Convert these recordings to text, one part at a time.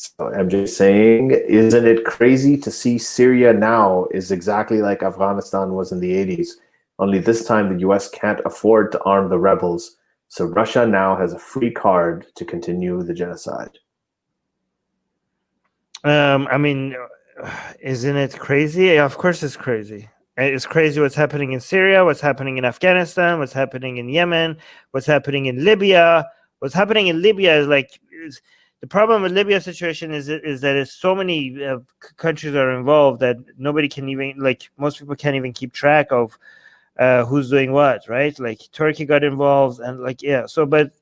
So MJ saying, isn't it crazy to see Syria now is exactly like Afghanistan was in the 80s? Only this time the US can't afford to arm the rebels. So Russia now has a free card to continue the genocide. I mean, isn't it crazy? Yeah, of course it's crazy. It's crazy what's happening in Syria, what's happening in Afghanistan, what's happening in Yemen, what's happening in Libya. What's happening in Libya is like... the problem with Libya situation is that it's so many countries are involved that nobody can even, like, most people can't even keep track of who's doing what, right? Like Turkey got involved, and like, yeah. So, but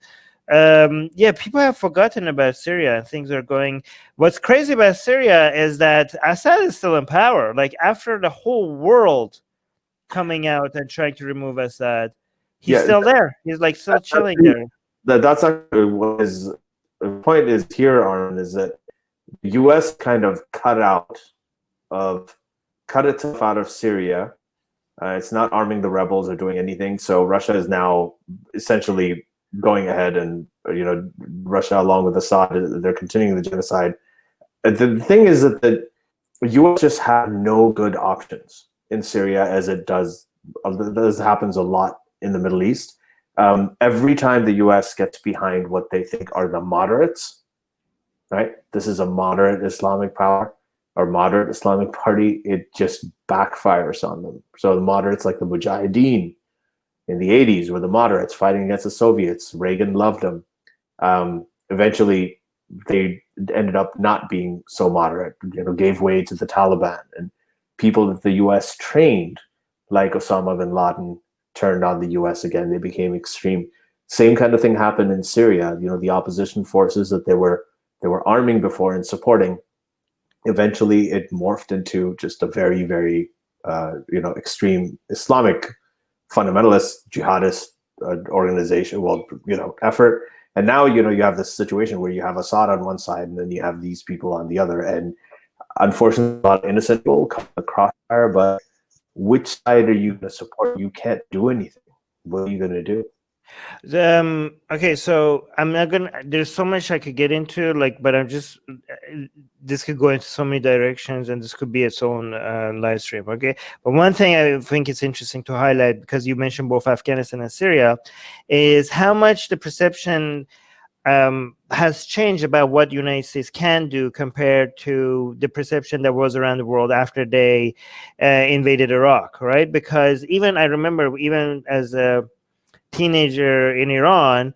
yeah, people have forgotten about Syria, and things are going... What's crazy about Syria is that Assad is still in power. Like, after the whole world coming out and trying to remove Assad, he's still there. He's like still chilling there. That's actually what is... The point is here, Armin, is that the U.S. kind of cut itself out of Syria. It's not arming the rebels or doing anything. So Russia is now essentially going ahead, and Russia, along with Assad, they're continuing the genocide. The thing is that the U.S. just had no good options in Syria, as happens a lot in the Middle East. Every time the U.S. gets behind what they think are the moderates, right? This is a moderate Islamic power or moderate Islamic party. It just backfires on them. So the moderates, like the Mujahideen in the 80s, were the moderates fighting against the Soviets. Reagan loved them. Eventually, they ended up not being so moderate. Gave way to the Taliban, and people that the U.S. trained, like Osama bin Laden, turned on the U.S. again. They became extreme. Same kind of thing happened in Syria. The opposition forces that they were arming before and supporting, eventually it morphed into just a very, very extreme Islamic fundamentalist jihadist organization, effort. And now you have this situation where you have Assad on one side, and then you have these people on the other. And unfortunately, a lot of innocent people come across fire, but which side are you going to support? You can't do anything. What are you going to do? Okay, so I'm not gonna... there's so much I could get into, but I'm just... this could go into so many directions, and this could be its own live stream. Okay, but one thing I think it's interesting to highlight, because you mentioned both Afghanistan and Syria, is how much the perception has changed about what the United States can do compared to the perception that was around the world after they invaded Iraq, right? Because I remember, even as a teenager in Iran,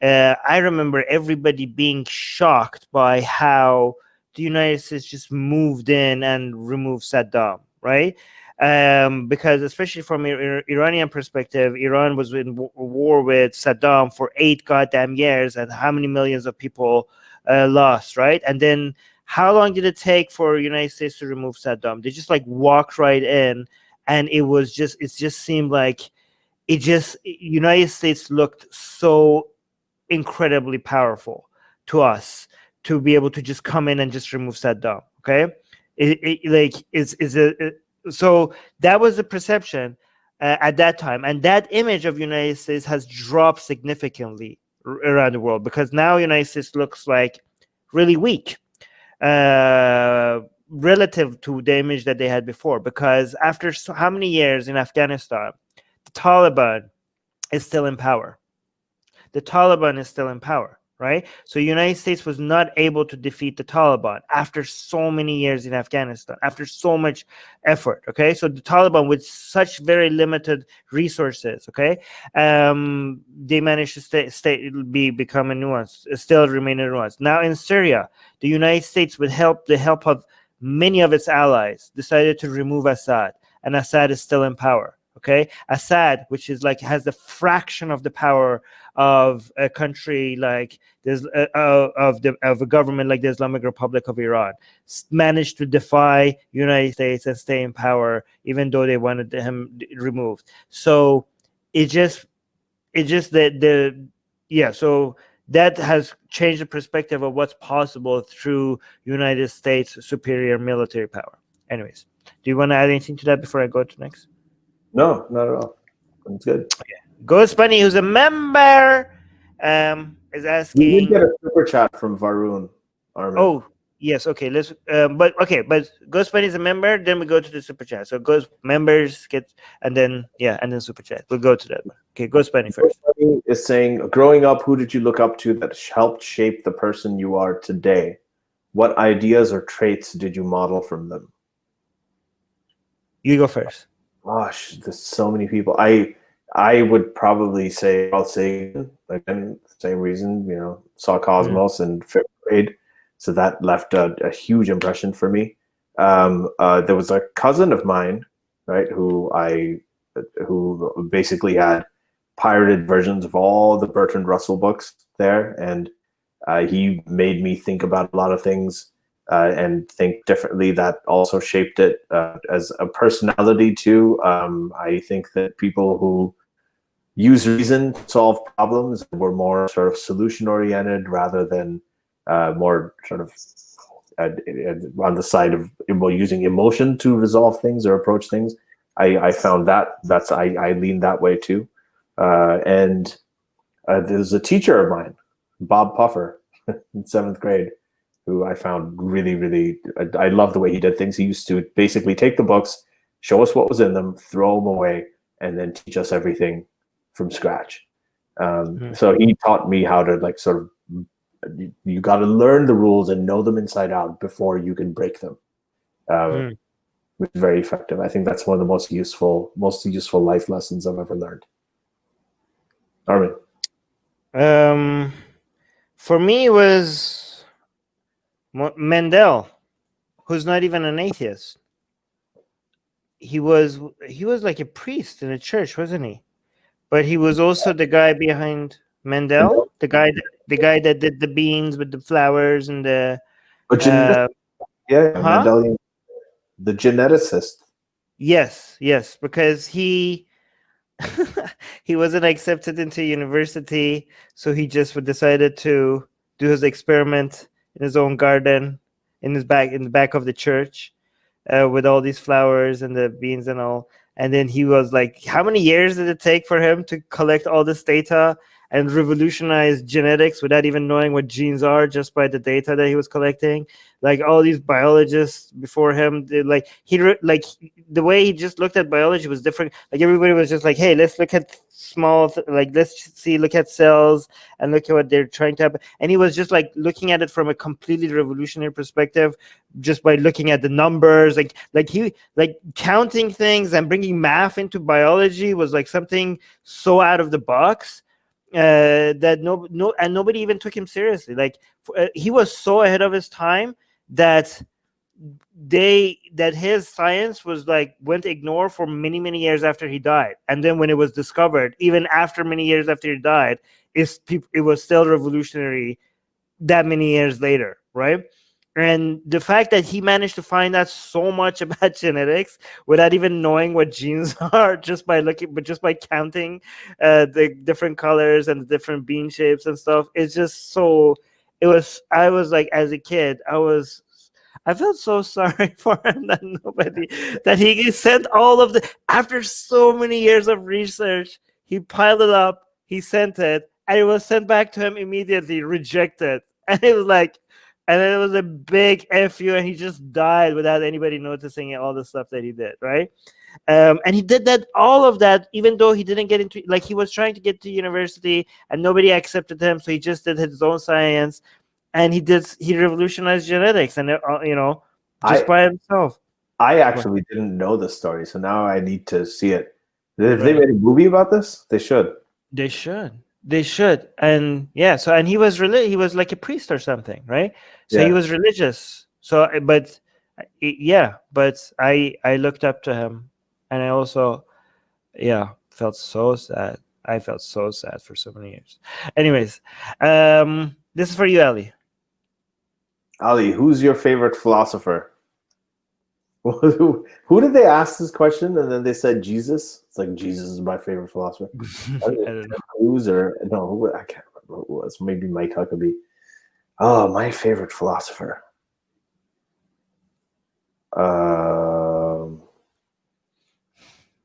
I remember everybody being shocked by how the United States just moved in and removed Saddam, right? Because especially from Iranian perspective, Iran was in war with Saddam for 8 goddamn years, and how many millions of people lost, right? And then how long did it take for United States to remove Saddam? They just walked right in, and it just seemed like United States looked so incredibly powerful to us to be able to just come in and just remove Saddam. Okay, so that was the perception at that time, and that image of United States has dropped significantly around the world, because now United States looks like really weak relative to the image that they had before. Because after how many years in Afghanistan, the Taliban is still in power. Right? So the United States was not able to defeat the Taliban after so many years in Afghanistan, after so much effort. Okay, so the Taliban, with such very limited resources, they managed to become a nuance, still remain a nuance. Now in Syria, the United States, with the help of many of its allies, decided to remove Assad, and Assad is still in power. Okay, Assad, which is has the fraction of the power of a country like there's of a government like the Islamic Republic of Iran, managed to defy United States and stay in power, even though they wanted him removed. So so that has changed the perspective of what's possible through United States superior military power. Anyways, do you want to add anything to that before I go to next? No, not at all. That's good. Okay. Ghost Bunny, who's a member, is asking. We did get a super chat from Varun, Armin. Oh, Yes, okay. Let's. But Ghost Bunny is a member. Then we go to the super chat. So Ghost members get, and then super chat. We'll go to that one. Okay, Ghost Bunny first. Somebody is saying, growing up, who did you look up to that helped shape the person you are today? What ideas or traits did you model from them? You go first. Gosh, there's so many people. I would probably say Carl Sagan, again, same reason, saw Cosmos in fifth grade. So that left a huge impression for me. There was a cousin of mine, right, who basically had pirated versions of all the Bertrand Russell books there, and he made me think about a lot of things and think differently. That also shaped it as a personality too. I think that people who use reason to solve problems were more sort of solution oriented rather than more sort of on the side of using emotion to resolve things or approach things. I found I lean that way too. And there's a teacher of mine, Bob Puffer, in seventh grade, who I found really, really, I love the way he did things. He used to basically take the books, show us what was in them, throw them away, and then teach us everything from scratch. So he taught me how to you got to learn the rules and know them inside out before you can break them. Which is very effective. I think that's one of the most useful life lessons I've ever learned. Armin. For me, it was Mendel, who's not even an atheist. He was like a priest in a church, wasn't he? But he was also the guy behind Mendel, the guy that did the beans with the flowers and the. Mendelian, the geneticist. Yes, because he wasn't accepted into university, so he just decided to do his experiment in his own garden, in the back of the church, with all these flowers and the beans and all. And then he was like, how many years did it take for him to collect all this data and revolutionize genetics without even knowing what genes are, just by the data that he was collecting? Like all these biologists before him, the way he just looked at biology was different. Like everybody was just like, hey, let's look at look at cells and look at what they're trying to happen. And he was just like looking at it from a completely revolutionary perspective, just by looking at the numbers, he counting things and bringing math into biology was like something so out of the box that nobody even took him seriously. He was so ahead of his time that his science was went ignored for many years after he died. And then when it was discovered, even after many years after he died, it was still revolutionary that many years later, right? And the fact that he managed to find out so much about genetics without even knowing what genes are, just by counting the different colors and the different bean shapes and stuff, it's just so. I was like, as a kid, I felt so sorry for him that he sent all of after so many years of research, he piled it up, he sent it, and it was sent back to him immediately, rejected. And it was and it was a big FU, and he just died without anybody noticing all the stuff that he did, right? And he did all of that, even though he didn't get into, he was trying to get to university and nobody accepted him. So he just did his own science, and he revolutionized genetics, and just by himself. I actually didn't know this story, so now I need to see it. If they made a movie about this, they should. They should. And and he was he was like a priest or something, right? So he was religious. So but I looked up to him, and I also felt so sad. I felt so sad for so many years. Anyways, this is for you, Ali. Ali, who's your favorite philosopher? Who did they ask this question and then they said Jesus? It's like, Jesus is my favorite philosopher. I don't know. I can't remember who it was. Maybe Mike Huckabee. Oh, my favorite philosopher. Oh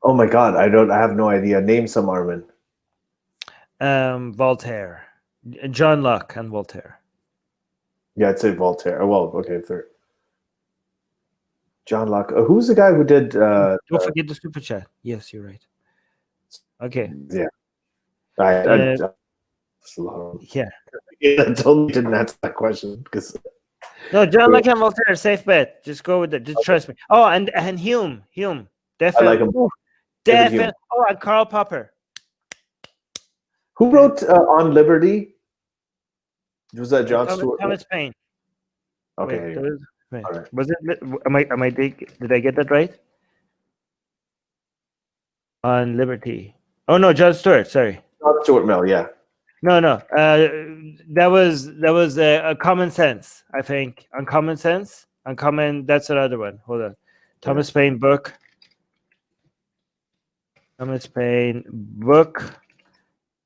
my God, I have no idea. Name some, Armin. Voltaire. John Locke and Voltaire. Yeah, I'd say Voltaire. Oh, well, okay, third. John Locke. Who's the guy who did? Don't forget the super chat. Yes, you're right. Okay. Yeah. Yeah. I totally didn't answer that question because. No, John Locke and Voltaire, safe bet. Just go with it. Just trust me. Oh, and Hume, definitely. I like him. Definitely. Oh, and Karl Popper. Who wrote On Liberty? Was that John Stuart? Thomas Paine. Okay. Wait, all right. Was it? Did I get that right? On Liberty. Oh no, John Stuart. Sorry. John Stuart Mill. Yeah. No. That was a Common Sense. I think on Common Sense. That's another one. Hold on. Thomas Paine book. Thomas Paine book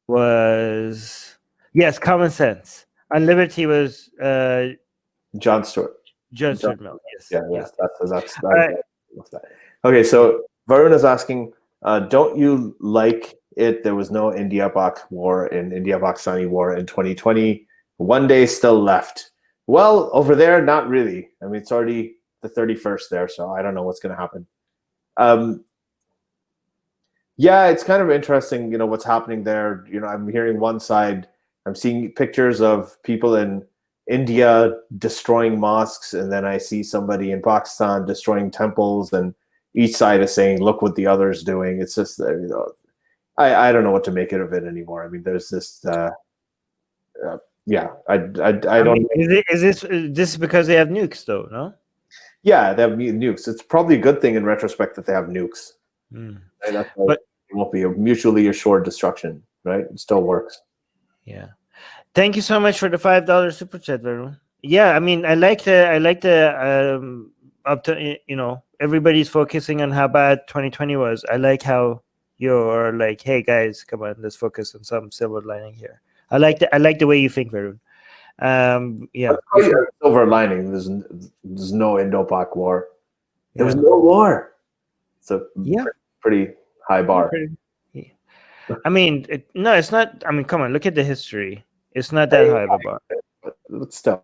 was Common Sense. On Liberty was John Stuart. John Stuart Mill. Yes. Yes. That's that. Okay, so Varun is asking, don't you like it? There was no India-Pakistani war in 2020. One day still left. Well, over there, not really. I mean, it's already the 31st there, so I don't know what's going to happen. Yeah, it's kind of interesting, what's happening there. I'm hearing one side. I'm seeing pictures of people in India destroying mosques, and then I see somebody in Pakistan destroying temples, and each side is saying, look what the other is doing. It's just, I don't know what to make of it anymore. I mean, there's this, I don't. Is this because they have nukes, though? No. Yeah, they have nukes. It's probably a good thing in retrospect that they have nukes. Right? But it won't be a mutually assured destruction, right? It still works. Yeah. Thank you so much for the $5 super chat, Varun. Yeah, I mean, I like the up to everybody's focusing on how bad 2020 was. I like how you're like, hey guys, come on, let's focus on some silver lining here. I like the way you think, Varun. Yeah. Silver lining. There's no Indo-Pak war. There was no war. It's a pretty high bar. I mean, no, it's not. I mean, come on, look at the history. It's not that high of a bar. But still.